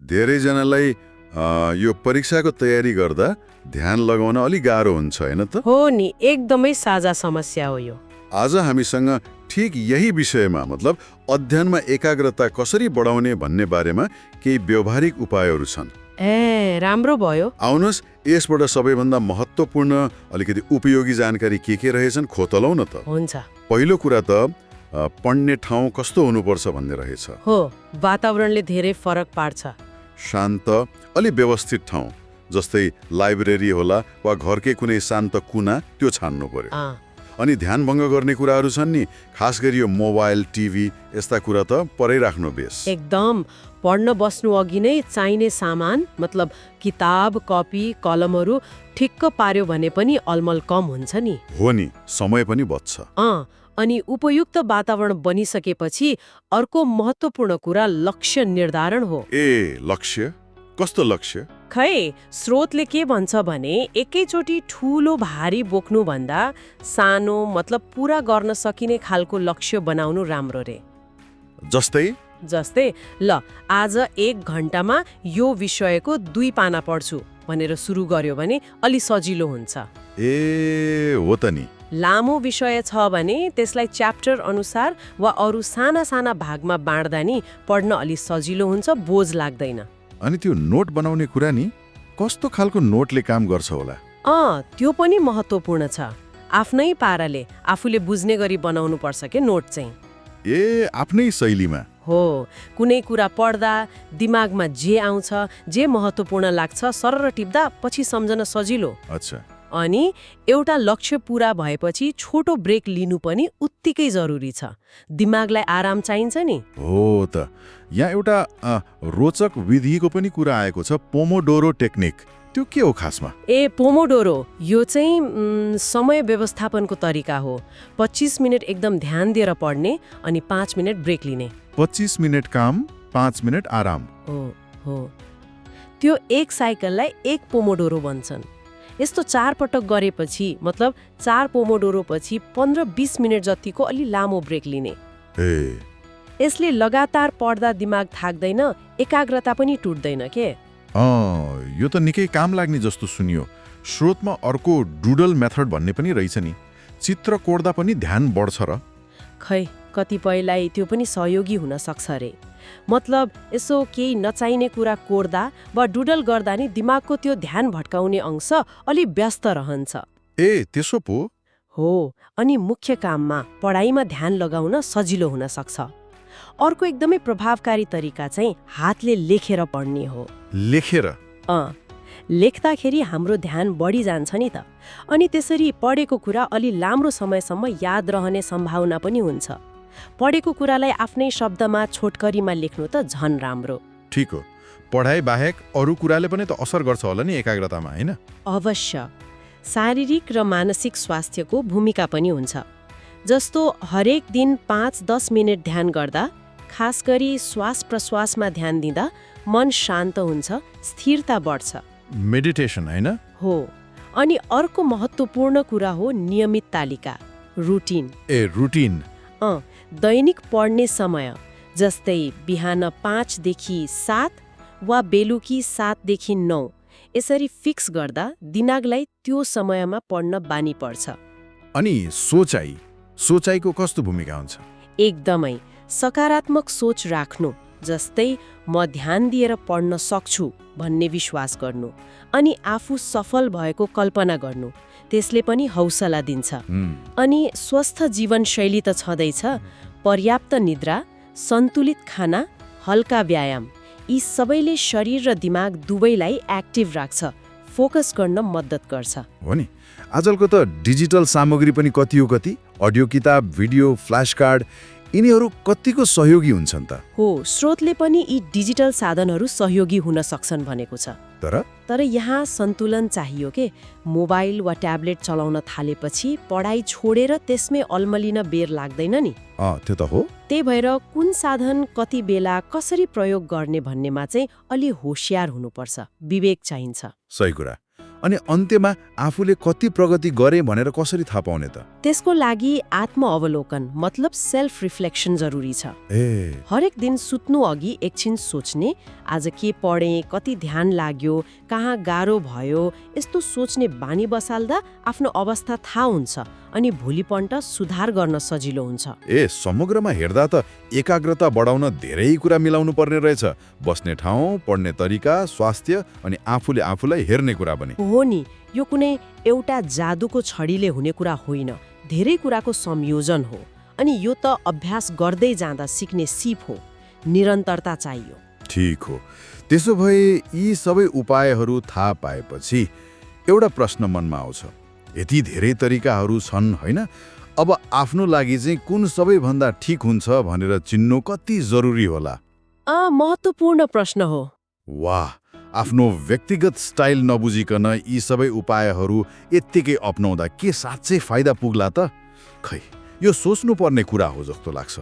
धेरैजनालाई यो परीक्षाको तयारी गर्दा ध्यान लगाउन अलि गाह्रो हुन्छ हैन त? हो नि, एकदमै साझा समस्या हो यो। आज हामीसँग ठिक यही विषयमा मतलब अध्ययनमा एकाग्रता कसरी बढाउने भन्ने बारेमा केही व्यावहारिक उपायहरू छन्। ए, राम्रो भयो। आउनुहोस् यसबाट सबैभन्दा महत्त्वपूर्ण अलिकति उपयोगी जानकारी के रहेछन् खोतलौँ न त। हुन्छ। पहिलो कुरा त पढ्ने ठाउँ कस्तो हुनुपर्छ भन्ने रहेछ। हो, वातावरणले धेरै फरक पार्छ। शान्त, अलि व्यवस्थित ठाउँ जस्तै लाइब्रेरी होला वा घरकै कुनै शान्त कुना त्यो छान्नु पर्यो। अनि ध्यान भङ्ग गर्ने कुराहरू छन् नि, खास गरी यो मोबाइल, टिभी यस्ता कुरा त परै राख्नु बेस। एकदम। पढ्न बस्नु अघि नै चाहिने सामान मतलब किताब, कपी, कलमहरू ठिक्क पार्यो भने पनि अलमल कम हुन्छ नि। हो नि, समय पनि बच्छ। अनि उपयुक्त वातावरण बनिसकेपछि अर्को महत्त्वपूर्ण कुरा लक्ष्य निर्धारण हो। ए, लक्ष्य? कस्तो लक्ष्य? खै, स्रोतले के भन्छ भने एकैचोटि ठूलो भारी बोक्नुभन्दा सानो मतलब पूरा गर्न सकिने खालको लक्ष्य बनाउनु राम्रो रे। जस्तै ल आज 1 घण्टामा यो विषयको 2 पाना पढ्छु भनेर सुरु गर्यो भने अलि सजिलो हुन्छ। ए, हो त नि। लामो विषय छ भने त्यसलाई च्याप्टर अनुसार वा अरू साना साना भागमा बाँड्दा नि पढ्न अलि सजिलो हुन्छ, बोझ लाग्दैन। अनि त्यो नोट बनाउने कुरा नि, कस्तो खालको नोटले काम गर्छ होला? त्यो पनि महत्त्वपूर्ण छ। आफ्नै पाराले आफूले बुझ्ने गरी बनाउनु पर्छ के नोट चाहिँ। ए, आफ्नै शैलीमा? हो, कुनै कुरा पढ्दा दिमागमा जे आउँछ, जे महत्त्वपूर्ण लाग्छ सरर टिप्दा पछि सम्झन सजिलो। अच्छा। अनि एउटा लक्ष्य पूरा भएपछि छोटो ब्रेक लिनु पनि उत्तिकै जरुरी छ। दिमागलाई आराम चाहिन्छ नि। हो त। यहाँ एउटा रोचक विधिको पनि कुरा आएको छ, पोमोडोरो टेक्निक। त्यो के हो खासमा? ए, पोमोडोरो यो चाहिँ समय व्यवस्थापनको तरिका हो। 25 मिनट एकदम ध्यान दिएर पढ्ने अनि 5 मिनट ब्रेक लिने। 25 मिनट काम, 5 मिनट आराम। हो। त्यो एक साइकललाई 1 पोमोडोरो भन्छन्। यस्तो 4 पटक गरेपछि मतलब 4 पोमोडोरो पछि 15-20 मिनट जतिको अलि लामो ब्रेक लिने। यसले लगातार पढ्दा दिमाग थाक्दैन, एकाग्रता पनि टुट्दैन के। यो त निकै काम लाग्ने जस्तो सुनियो। स्रोतमा अर्को डुडल मेथड भन्ने पनि रहेछ नि, चित्र कोर्दा पनि ध्यान बढ्छ र? खै, कतिपयलाई त्यो पनि सहयोगी हुन सक्छ रे। मतलब यसो केही नचाहिने कुरा कोर्दा वा डुडल गर्दा नि दिमागको त्यो ध्यान भट्काउने अंश अलि व्यस्त रहन्छ। ए, त्यसो पो? हो, अनि मुख्य काममा पढाइमा ध्यान लगाउन सजिलो हुन सक्छ। अर्को एकदमै प्रभावकारी तरिका चाहिँ हातले लेखेर पढ्ने हो। लेखेर? लेख्दाखेरि हाम्रो ध्यान बढी जान्छ नि त, अनि त्यसरी पढेको कुरा अलि लाम्रो समयसम्म याद रहने सम्भावना पनि हुन्छ। पढेको कुरालाई आफ्नै शब्दमा छोटकरीमा लेख्नु त झन राम्रो। ठीक हो। पढाइ बाहेक अरू कुराले पनि त असर गर्छ होला नि एकाग्रतामा, हैन? अवश्य। शारीरिक र मानसिक स्वास्थ्यको भूमिका पनि हुन्छ। जस्तो हरेक दिन 5-10 मिनट ध्यान गर्दा, खास गरी श्वास प्रश्वासमा ध्यान दिँदा मन शान्त हुन्छ, स्थिरता बढ्छ। मेडिटेसन हैन? हो। अनि अर्को महत्त्वपूर्ण कुरा हो नियमित तालिका, रुटिन। ए, रुटिन? दैनिक पढ्ने समय जस्तै बिहान 5 देखि 7 वा बेलुकी 7 देखि 9 यसरी फिक्स गर्दा दिमागलाई त्यो समयमा पढ्न बानी पर्छ। अनि सोचाइको कस्तो भूमिका हुन्छ? एकदमै सकारात्मक सोच राख्नु, जस्तै म ध्यान दिएर पढ्न सक्छु भन्ने विश्वास गर्नु अनि आफू सफल भएको कल्पना गर्नु, त्यसले पनि हौसला दिन्छ। अनि स्वस्थ जीवनशैली त छँदैछ, पर्याप्त निद्रा, सन्तुलित खाना, हल्का व्यायाम, यी सबैले शरीर र दिमाग दुवैलाई एक्टिभ राख्छ, फोकस गर्न मद्दत गर्छ। हो नि। आजकलको त डिजिटल सामग्री पनि कति अडियो किताब, भिडियो, फ्ल्यास कार्ड यिनीहरू कतिको सहयोगी हुन्छन् त? हो, स्रोतले पनि यी डिजिटल साधनहरू सहयोगी हुन सक्छन् भनेको छ। तर यहाँ सन्तुलन चाहियो के। मोबाइल वा ट्याब्लेट चलाउन थालेपछि पढाइ छोडेर त्यसमै अल्मलिन बेर लाग्दैन नि। त्यो त हो। त्यही भएर कुन साधन कति बेला कसरी प्रयोग गर्ने भन्नेमा चाहिँ अलि होशियार हुनुपर्छ, विवेक चाहिन्छ। सही कुरा। अनि अन्त्यमा आफूले कति प्रगति गरे भनेर कसरी थाहा पाउने त? त्यसको लागि आत्म-अवलोकन मतलब सेल्फ रिफ्लेक्सन जरुरी छ। हरेक दिन सुत्नु अघि एकछिन सोच्ने, आज के पढेँ, कति ध्यान लाग्यो, कहाँ गाह्रो भयो, यस्तो सोच्ने बानी बसाल्दा आफ्नो अवस्था थाहा हुन्छ अनि भोलिपल्ट सुधार गर्न सजिलो हुन्छ। समग्रमा हेर्दा त एकाग्रता बढाउन धेरै कुरा मिलाउनु पर्ने रहेछ। बस्ने ठाउँ, पढ्ने तरिका, स्वास्थ्य अनि आफूले आफूलाई हेर्ने कुरा पनि। हो नि, यो कुनै एउटा जादुको छडीले हुने कुरा होइन, धेरै कुराको संयोजन हो। अनि यो त अभ्यास गर्दै जाँदा सिक्ने सिप हो, निरन्तरता चाहियो। ठीक हो। त्यसो भए यी सबै उपायहरू थाहा पाएपछि एउटा प्रश्न मनमा आउँछ, यति धेरै तरिकाहरू छन् होइन, अब आफ्नो लागि चाहिँ कुन सबैभन्दा ठिक हुन्छ भनेर चिन्नु कति जरुरी होला? महत्त्वपूर्ण प्रश्न हो। वाह, आफ्नो व्यक्तिगत स्टाइल नबुझिकन यी सबै उपायहरू यत्तिकै अपनाउँदा के साँच्चै फाइदा पुग्ला त? खै, यो सोच्नुपर्ने कुरा हो जस्तो लाग्छ।